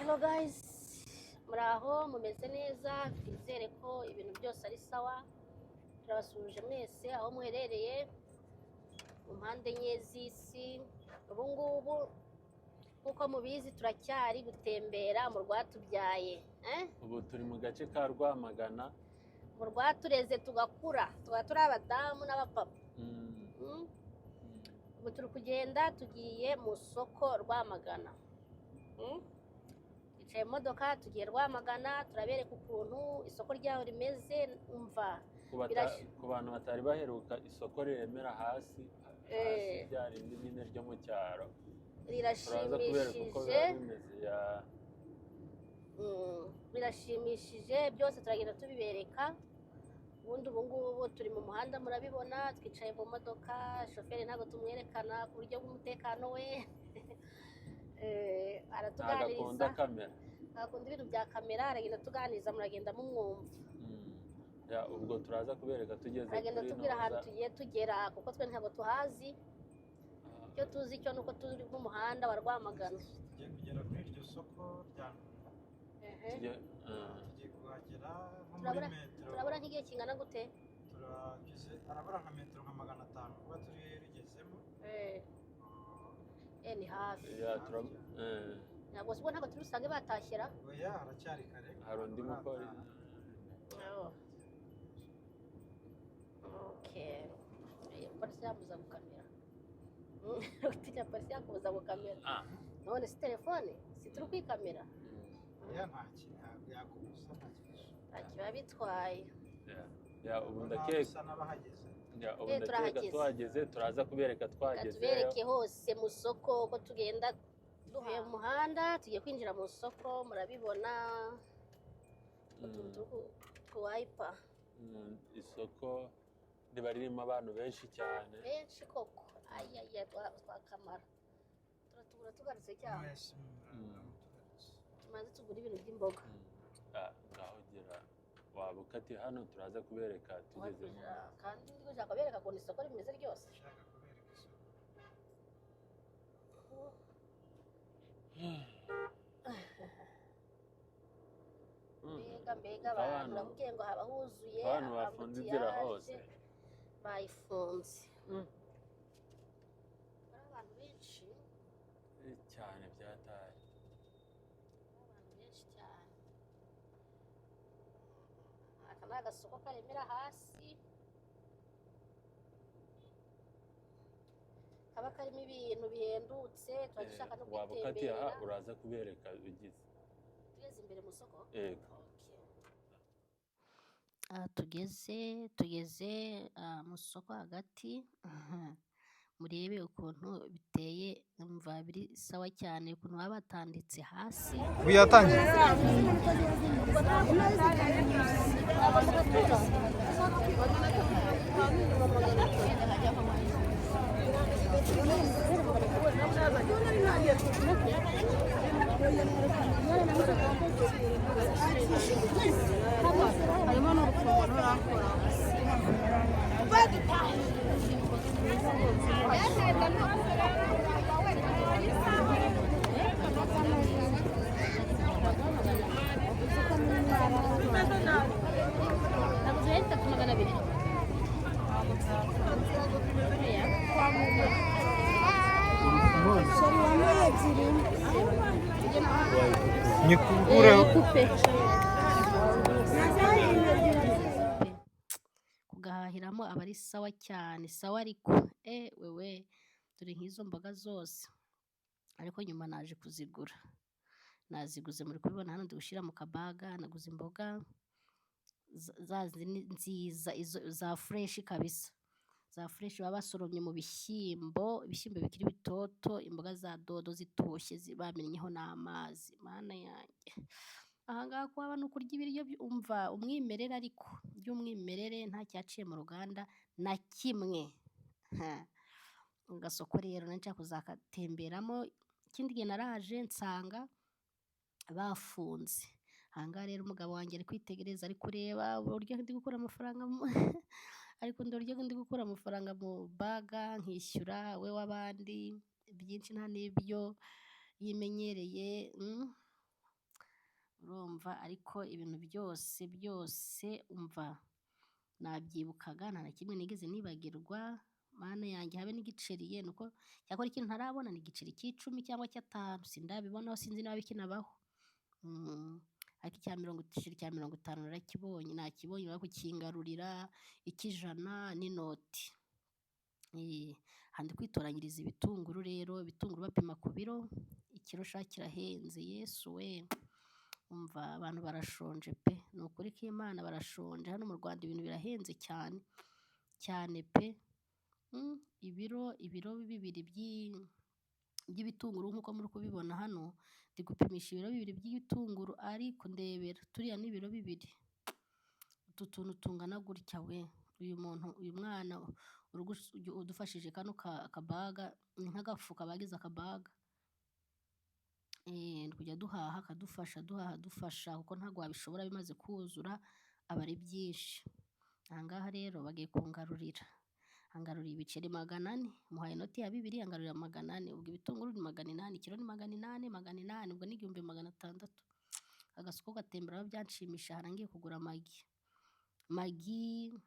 Hello guys, muraho mumeze neza, twizere ko ibintu byose ari sawa. Turabasuhuje mwese aho muherereye mu mpande enye z'isi. Ubu ngubu nk'uko mubizi turacyari gutembera mu rwatubyaye, ubu turi mu gace ka Rwamagana, mu rwatureze tugakura, tukaba turi abadamu n'abapapa. Ubu turi kugenda tugiye mu soko Rwamagana. Twicaye mu modoka tugiye Rwamagana, turabereka ukuntu isoko ryaho rimeze. Umva ku bantu batari baheruka isoko riremera hasi rya rindi nyine ryo mu cyaro, turaza kubereka uko biba bimeze. Birashimishije byose turagenda tubibereka. Ubundi ubu ngubu turi mu muhanda murabibona, twicaye mu modoka, shoferi ntabwo tumwerekana ku buryo bw'umutekano we. Aratuganiriza, akunda ibintu bya kamera, aragenda tuganiriza, muragenda mumwumva. Ubwo turaza kubereka tugeze aragenda tubwira ahantu tugiye tugera, kuko twe ntabwo tuhazi. Icyo tuzi cyo nuko turi mu muhanda wa Rwamagana. Tugiye kugera kuri iryo soko rya tugiye kuhagera nko muri metero. Turabura nk'igihe kingana gute? Arabura nka metero nka 500 kuba turi rigezemo. Ni hafi. Ntabwo turi busange batashyira. Oya, haracyari kare. Hari undi mupolisi. Okay. Polisi yamuza gukamera. Utinya polisi yakubuza gukamera. None si telefone, si turi kwikamera. Oya, nta kintu yakubuza, nta kibazo. Ntacyo bitwaye. Ubu ndakeka tuhageze, turaza kubereka twageze. Tubereke hose mu soko uko tugenda duvuye mu muhanda tugiye kwinjira mu soko, murabibona twayipa. Isoko riba ririmo abantu benshi cyane, benshi koko. Ayaya, twakamara turatugura tugarutse cyane. Tumaze tugura ibintu by'imboga. Ngaho gira waba ukati hano, turaza kubereka tugezemo. Kandi ushaka kubereka ukuntu isoko rimeze ryose. Mbega abantu uramubwiye ngo haba huzuye, abantu bafunze inzira hose, bayifunze. Abantu benshi cyane byataye, abantu benshi cyane. Aka ni agasoko karemera hasi, kaba karimo ibintu bihendutse. Turashaka no kwitembera. Uraza kubereka bigize tugeze imbere mu soko. Tugeze mu soko hagati. Murebe ukuntu biteye, umva biri sawa cyane, ukuntu baba batanditse hasi. Ubu yatangiye. Kugahahiramo aba ari sawa cyane, sawa. Ariko wewe turi nk'izo mboga zose, ariko nyuma naje kuzigura. Naziguze, muri kubibona hano, ndi gushyira mu kabaga. Naguze imboga nziza, za fresh kabisa, za fresh baba basoromye mu bishyimbo bikiri bitoto, imboga za dodo zitoshye bamennyeho n'amazi. Mana yanjye, ahangaha kuba no kurya ibiryo umva umwimerere, ariko by'umwimerere nta cyaciye mu ruganda na kimwe. Gasoko rero nshaka kuzakatemberamo. Ikindi gihe naraje nsanga bafunze. Ahangaha rero umugabo wanjye ari kwitegereza, ari kureba uburyo ndi gukura amafaranga ariko ndoryo ndi gukura amafaranga mu baga nkishyura we w'abandi byinshi nta n'ibyo yimenyereye. urumva, ariko ibintu byose umva nabyibukaga, nta na kimwe nigeze nibagirwa, mana yanjye, habe n'igiceri ye, nuko cyakora ikintu ntarabona ni igiceri cy'icumi cyangwa cy'atanu, sindabibonaho, sinzi niba bikinabaho. Ariko igiceri cya 50 narakibonye, nakibonye bari kukingarurira, icy'ijana n'inoti. Handi kwitoranyiriza ibitunguru rero, ibitunguru bapima ku biro, ikiro sha kirahenze, Yesu we, umva abantu barashonje pe, ni ukuri k'Imana barashonje, hano mu Rwanda ibintu birahenze cyane cyane pe. Ibiro bibiri by'ibitunguru nk'uko muri kubibona hano, ndi gupimisha ibiro bibiri by'ibitunguru, ariko ndebera turiya ni ibiro bibiri, utu tuntu tungana gutya we, uyu mwana udufashije kano kabaga, ni nk'agafuka bagize akabaga, kujya duhaha akadufasha, dufasha kuko ntabwo wabishobora bimaze kuzura, aba ari byinshi. Ahangaha rero bagiye kungarurira, angaruriye ibiceri 400, muhaye inoti ya 2, angarurira 400, ubwo ibitunguru ni 800, ikiro ni 800, ubwo ni 1600. Agasoko gatembera byanshimisha, harangiye kugura magi,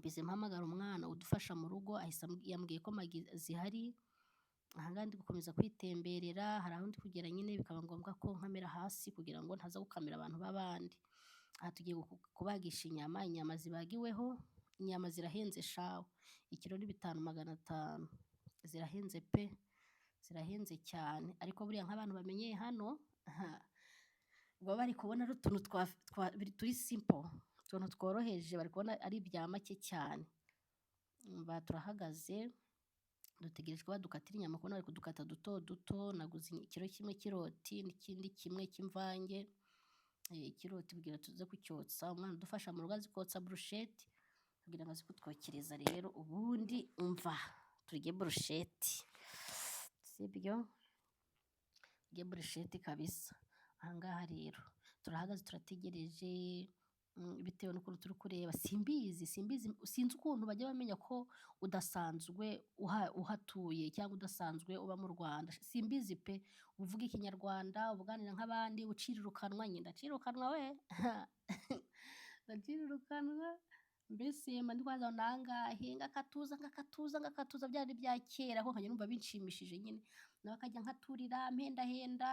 bize mpamagara umwana udufasha mu rugo, yambwiye ko magi zihari. Ahangaha ndi gukomeza kwitemberera, hari aho ndi kugera nyine bikaba ngombwa ko nkamera hasi kugira ngo ntaza gukamera abantu b'abandi. Aha tugiye kubagisha inyama zibagiweho, inyama zirahenze shawe, ikiro ni 5,500, zirahenze pe, zirahenze cyane, ariko buriya nk'abantu bamenyeye hano baba bari kubona ari utuntu turi simple, utuntu tworoheje, bari kubona ari ibya make cyane. Turahagaze dutegereje ko badukatira inyama, kubona bari kudukata duto duto. Naguze ikiro kimwe cy'iroti n'ikindi kimwe cy'imvange. Ikiroti bwira tuze kucyotsa, umwana udufasha mu rugo azi kotsa brushette, kugira ngo aze kutwokereza rero, ubundi umva turye brushette, sibyo, turye brushette kabisa. Ahangaha rero turahagaze turategereje, bitewe n'ukuntu turi kureba, sinzi ukuntu bajya bamenya ko udasanzwe uhatuye cyangwa udasanzwe uba mu Rwanda, simbizi pe, uvuga ikinyarwanda, ubuganira nk'abandi, ucirirukanwa, ndacirukanwa we ndacirukanwa, mbese mba ndi kwaza nangahe, ngakatuza byari bya kera, ko nkajya numva binshimishije nyine, nawe akajya nkaturira mpendahenda,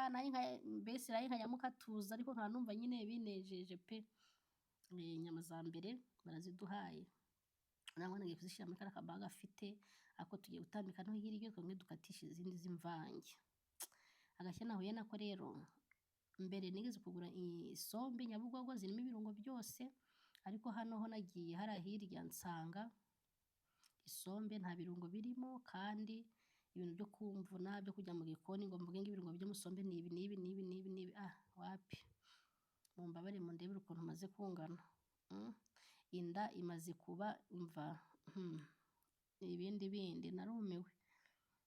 mbese nayo nkajya mukatuza, ariko nkaba numva nyine binejeje pe. Inyama za mbere baraziduhaye, nangwa nagiye kuzishyira muri kariya kabaga afite, ako tugiye gutambika no hirya twemwe dukatisha izindi z'imvange. Agashya nahuye nako rero, mbere nigeze kugura isombe Nyabugogo zirimo ibirungo byose, ariko hano ho nagiye hari hirya nsanga isombe nta birungo birimo, kandi ibintu byo kumvuna byo kujya mu gikoni ngo mvuge ngo ibirungo byo musombe ni ibi, wapi, mumbabare mundebere ukuntu maze kungana, inda imaze kuba umva ibindi narumiwe,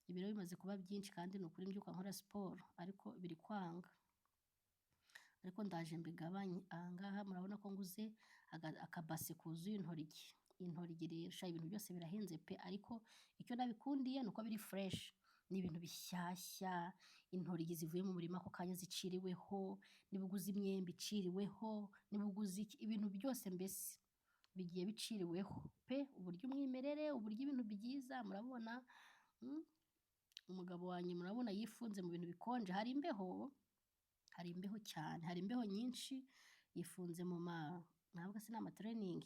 ibiro bimaze kuba byinshi, kandi ni ukuri mbyuka nkora siporo, ariko biri kwanga, ariko ndaje mbigabanye. Ahangaha murabona ko nguze akabase kuzuye intoryi rero sha, ibintu byose birahenze pe, ariko icyo nabikundiye nuko biri fresh, ni ibintu bishyashya, intoryi zivuye mu murima ako kanya ziciriweho, nibuguze imyembe iciriweho, nibuguze ibintu byose mbese bigiye biciriweho pe, uburyo umwimerere, uburyo ibintu byiza, murabona. Umugabo wanjye murabona yifunze mu bintu bikonje, hari imbeho cyane, hari imbeho nyinshi, yifunze mu ntabwo se ni amatraining,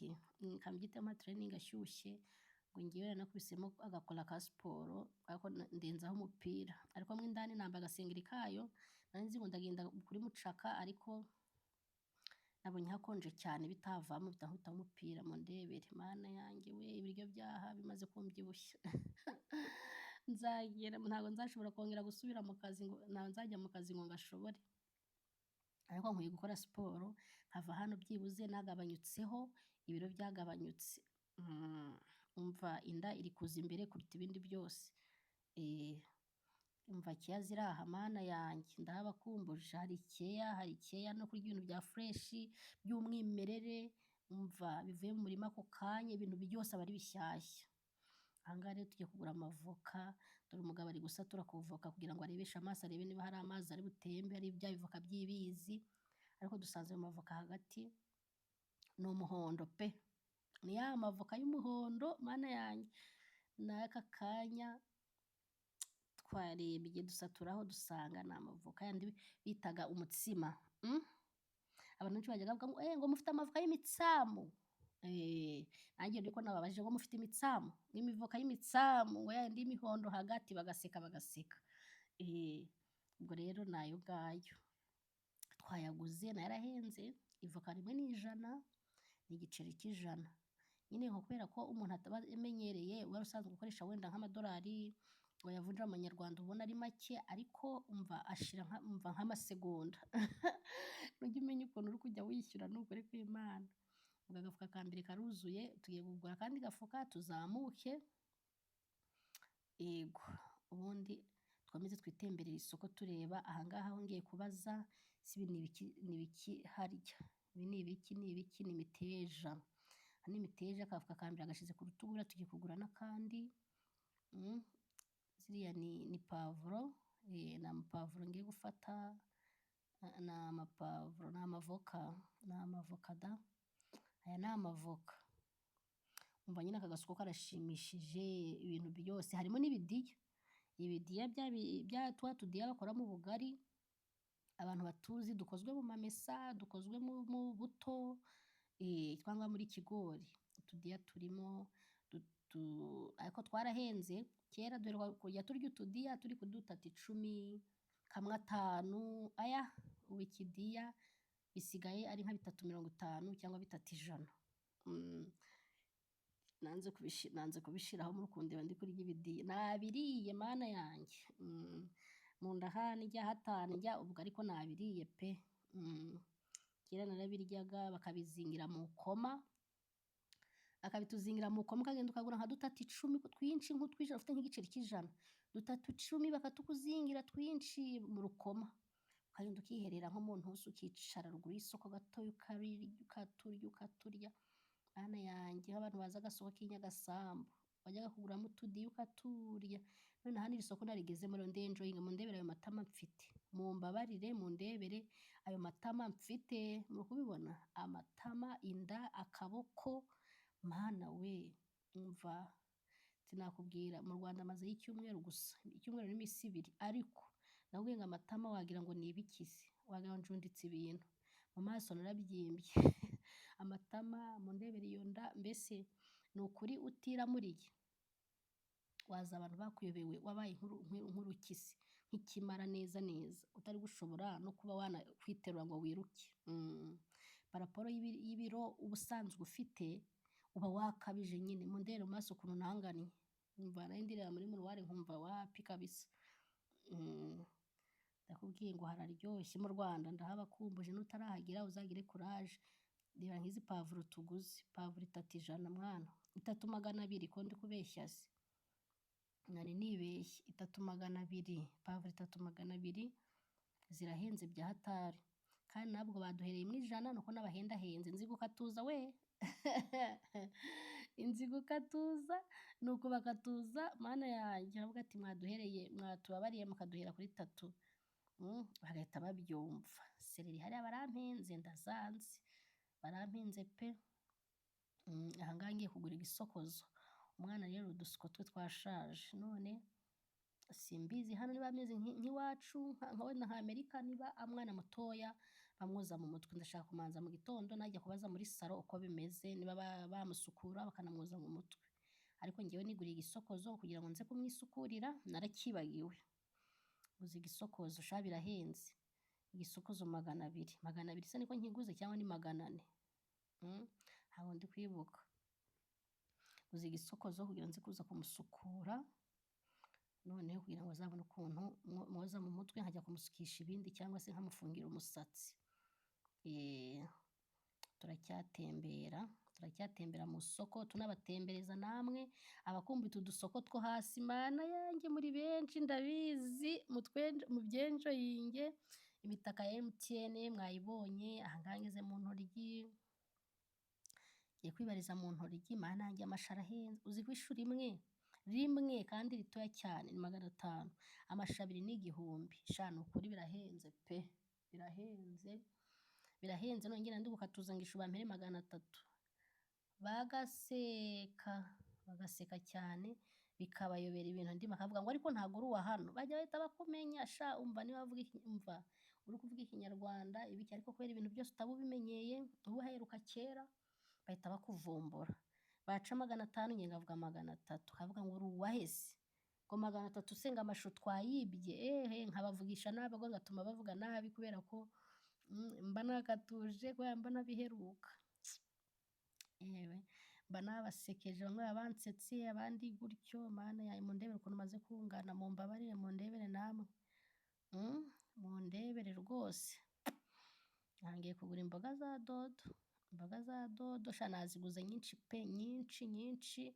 kambyita amatraining ashyushye, ngo ngewe nakubisemo agakora ka siporo, ariko ndenzaho umupira, ariko mo indani nambaye agasengeri kayo, nari nzi ngo ndagenda kuri mucaka, ariko nabonye hakonje cyane bitavamo, bitankubita umupira, mu ndebere, mana yanjye we, ibiryo byaha bimaze kumbyibushya ntabwo nzashobora kongera gusubira mu kazi, ngo nzajya mu kazi ngo ngashobore, ariko nkwiye gukora siporo nkava hano byibuze nagabanyutseho ibiro byagabanyutse. Umva inda iri kuza imbere kuruta ibindi byose. Umva keya ziraha, mana yanjye ndahabakumbuje, hari keya no kurya ibintu bya fresh by'umwimerere, umva bivuye mu murima ako kanya, ibintu byose aba ari bishyashya. Ahangaha rero tugiye kugura amavoka, dore umugabo ari gusatura ku voka kugira ngo arebeshe amaso, arebe niba hari amazi ari butembe, ari bya bivoka by'ibizi, ariko dusanze ayo mavoka hagati ni umuhondo pe, ni ya mavoka y'umuhondo mana yanjye. N'aka kanya twarebye dusaturaho dusanga ni amavoka yandi bitaga umutsima. Abantu benshi bajyaga bavuga ngo mufite amavoka y'imitsamo. Nanjye ndiko nababajije ngo mufite imitsamo, imivoka y'imitsamo ngo yandi y'imihondo hagati, bagaseka. Ubwo rero nayo ngayo twayaguze, narahenze. Ivoka rimwe ni 100, ni igiceri c'100. Nyine nko kubera ko umuntu ataba amenyereye, wari usanzwe gukoresha wenda nk'amadolari ngo yavunja amanyarwanda ubona ari make, ariko umva ashira nk'amasegonda. Nujya umenya ukuntu uri kujya wishyura n'ukuri kw'Imana. Ubwo agafuka ka mbere karuzuye, tugiye kugura akandi gafuka tuzamuke. Yego, ubundi twamaze twitemberera isoko tureba ahangaha aho ngiye kubaza si ibi ni ibiki harya. Ibi ni ibiki? Ni imiteja. Hano imiteja, akafuka ka mbere agashize ku rutugu, tugiye kugura n'akandi. Ziriya ni pavuro, ni amapavuro ngiye gufata, ni amapavuro, ni amavoka da. Aya ni amavoka. Umva nyine aka gasoko karashimishije, ibintu byose harimo n'ibidiya. Ibidiya bya twa tudiya bakoramo ubugari, abantu batuzi, dukozwe mu mamesa, dukozwe mu buto, cyangwa muri kigori. Utudiya turimo ariko twarahenze. Kera duheruka kujya turya utudiya turi kuri 3 kamwe 5. Aya ubu ikidiya bisigaye ari nka 350 cyangwa 300. Nanze kubishiraho muri kundeba ndi kurya ibidiya. Nabiriye mana yanjye. Mu nda handya hatandya, ubwo ariko nabiriye pe. Kera narabiryaga bakabizingira mu koma, akabituzingira mu koma, ukagenda ukagura nka 3 twinshi nk'utwijana, ufite nk'igiceri c'100, 3 bakatukuzingira twinshi mu rukoma, ukagenda ukiherera nko mu ntusi, ukicara ruguru y'isoko gatoya, ukaturya. Mana yanjye, abantu bazi agasoko k'inyagasambu wajyaga kuguramo utudiya ukaturya. None hano iri soko narigezemo rero ndenjoyinga, mundebere ayo matama mfite, mumbabarire mundebere ayo matama mfite. Muri kubibona amatama, inda, akaboko, mana we. Umva sinakubwira, mu Rwanda maze y'icyumweru gusa, icyumweru n'iminsi 2, ariko nabwiye ngo amatama wagira ngo ni ibikize, wagira ngo njunditse ibintu mu maso, narabyimbye. Amatama, mundebere iyo nda, mbese ni ukuri utiramuriye waza abantu bakuyobewe, wabaye nk'urukisi, nk'ikimara neza, utari gushobora no kuba wanakwiterura ngo wiruke. Paraporo y'ibiro ubusanzwe ufite, uba wakabije nyine. Mundebere mu maso ukuntu nanganye. Umva nari ndireba muri muruware nkumva wapi kabisa. Ndakubwiye ngo hararyoshye mu Rwanda, ndahabakumbuje. Nutarahagera uzagire courage. Reba nk'izi pavuro tuguze, pavuro 3 100 mwana, 3 200 ko ndi kubeshya se. Nari nibeshye, 3 200, pavuro 3 200 zirahenze bya hatari. Kandi nabwo baduhereye mu 100, nuko n'abahendahenze. Inzigo ukatuza we. Inzigo ukatuza, nuko bakatuza, mana yanjye. Avuga ati mwatubabariye mukaduhera kuri 3. Bagahita babyumva. Sereri hariya barampenze, ndazanze, barampenze pe. Ahangaha ngiye kugura igisokozo. Umwana rero udusuko twe twashaje, none simbizi hano niba ameze nk'iwacu wenda nka Amerika, niba umwana mutoya bamwoza mu mutwe. Ndashaka kumanza mu gitondo najya kubaza muri salo uko bimeze, niba bamusukura bakanamwoza mu mutwe. Ariko ngewe niguriye igisokozo kugira ngo nze kumwisukurira, narakibagiwe. Uzi igisokozo sha birahenze. Igisokozo 200. 200 se niko nkiguze cyangwa ni 400? Ntabwo ndi kwibuka. Uzi igisokozo kugira ngo nze kuza kumusukura, noneho kugira ngo azabone ukuntu mwoza mu mutwe, nkajya kumusukisha ibindi cyangwa se nkamufungira umusatsi. Turacyatembera mu soko, tunabatembereza namwe abakumbita udusoko two hasi. Mana yanjye, muri benshi ndabizi, mu byenjoyinge. Imitaka ya MTN mwayibonye, ahangaha ngeze mu ntoryi, ngiye kwibariza mu ntoryi. Mana yanjye, amashara ahenze. Uzi ko ishu rimwe kandi ritoya cyane ni 500, amashu 2 ni 1000. Shano ukuri birahenze pe, birahenze. birahenze none ngenda ndi gukatuza ngo ishu bampere 300. Bagaseka cyane bikabayobera ibintu ndimo akavuga ngo ariko ntago uri uwa hano, bajya bahita bakumenya sha umva niba umva uri kuvuga ikinyarwanda ibiki, ariko kubera ibintu byose utaba ubimenyeye uba uheruka kera bahita bakuvumbura, baca 500 nge ngavuga 300, kavuga ngo uri uwahese ngo 300 usenga amashu twayibye, nkabavugisha nabi ngo ngatuma bavuga nabi kubera ko mba nakatuje kubera mba nabiheruka. Yewe mba nabasekeje bamwe bansetse abandi gutyo, mana yawe mundebere ukuntu maze kungana, mumbabarire mundebere namwe, mundebere rwose. Ntangiye kugura imboga za dodo sha naziguze nyinshi pe, nyinshi,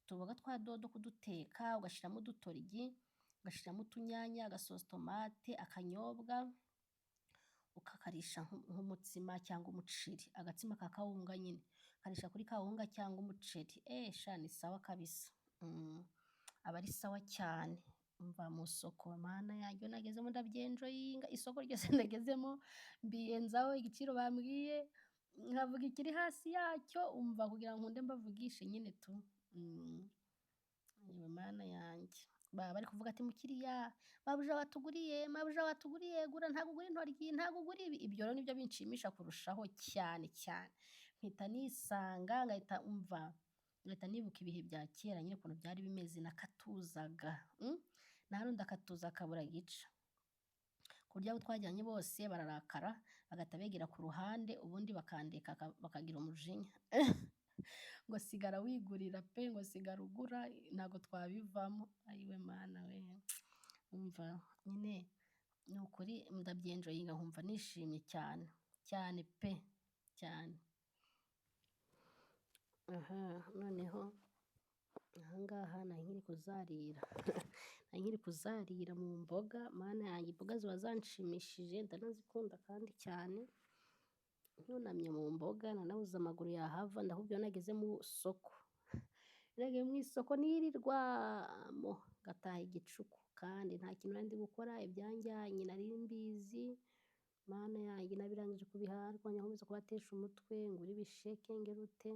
tuboga twa dodo kuduteka ugashiramo udutoryi, ugashiramo utunyanya, agasosi tomate, akanyobwa ukakarisha nk'umutsima cyangwa umuceri, agatsima ka kawunga nyine karisha kuri kawunga cyangwa umuceri, sha ni sawa kabisa. Aba ari sawa cyane. Mva mu soko mana yaryo nagezemo ndabyenjoyinga, isoko ryose nagezemo mbiyenzaho igiciro bambwiye, nkavuga ikiri hasi yacyo umva kugira ngo nkunde mbavugishe nyine tu. Yewe mana yanjye baba bari kuvuga ati mukiriya mabuja watuguriye gura, ntago ugura intoryi, ntago ugura ibi. Ibyo rero nibyo binshimisha kurushaho cyane, mpita nisanga ngahita nibuka ibihe bya kera nyine ukuntu byari bimeze, nakatuzaga nahano ndakatuza kabura gica, kurya abo twajyanye bose bararakara bagata begera ku ruhande, ubundi bakandeka bakagira umujinya ngo sigara wigurira pe, ngo sigara ugura, ntago twabivamo. Ayiwe mana we, umva nyine ni ukuri ndabyenjoyinga nkumva nishimye cyane pe cyane. Noneho ahangaha nari nkiri kuzarira mu mboga, mana yanjye imboga ziba zanshimishije ndanazikunda kandi cyane. Ntunamye mu mboga nanabuze amaguru yahava, ndahubwo nageze mu isoko nirirwamo ngataha igicuku, kandi nta kintu nari ndi gukora, ibyanjyanye nari mbizi, mana yanjye nabirangije kubiharwa nkomeza kubatesha umutwe ngura ibisheke ngerute.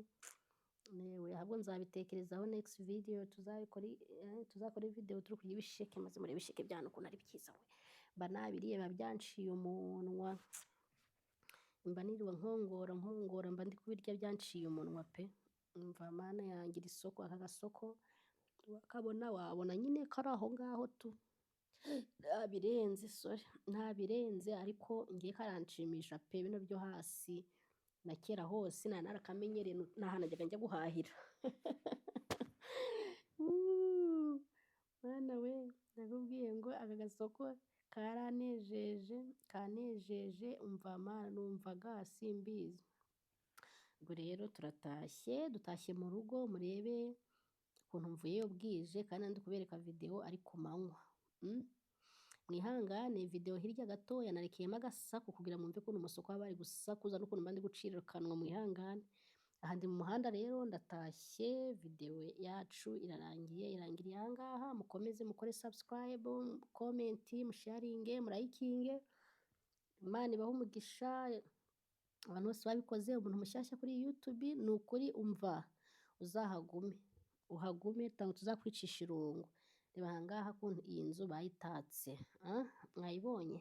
Newe ahubwo nzabitekerezaho next video, tuzakora video turi kurya ibisheke, maze muri ibisheke byano ukuntu ari byiza we, mba nabiriye biba byanciye umunwa, mba niriwe nkongora mba ndi kubirya byanciye umunwa pe. Umva mana yanjye iri soko, aka gasoko wakabona wabona nyine kari aho ngaho tu, ntabirenze ariko ngiye karanshimisha pe. Bino byo hasi na kera hose narakamenyereye, n'ahantu najyaga njya guhahira mwana we nakubwiye ngo aka gasoko kanejeje umva mana, numvaga simbizi. Ubwo rero dutashye mu rugo, murebe ukuntu mvuyeyo bwije, kandi ndi kubereka video ari ku manywa. Mwihangane video hirya gatoya narekeyemo agasaku kugira mwumve ukuntu mu soko bari gusakuza n'ukuntu mba ndi gucirikanwa, mwihangane. Aha ndi mu muhanda rero ndatashye, video yacu irangiriye ahangaha. Mukomeze mukore subscribe, comment, musharinge, murayikinge, Imana ibahe umugisha abantu bose babikoze. Umuntu mushyashya kuri YouTube ni ukuri umva uhagume tango tuzakwicisha irungu. Reba ahangaha ukuntu iyi nzu bayitatse, mwayibonye?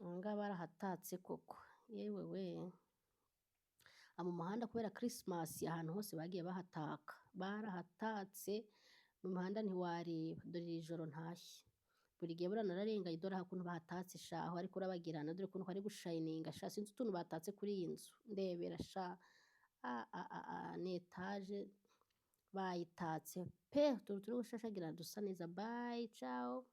Ahangaha barahatatse koko, yewe we. Mu muhanda kubera Christmas ahantu hose bagiye barahatatse, mu muhanda ntiwareba, dore iri joro ntashye, buri gihe buriya nararengaye dore aha ukuntu bahatatse shaho, ariko urabagirana dore ukuntu hari gushayininga sha, sinzi utuntu batatse kuri iyi nzu, ndebera sha, ni etaje bayitatse pe, turi gushashagirana dusa neza. Bye, ciao.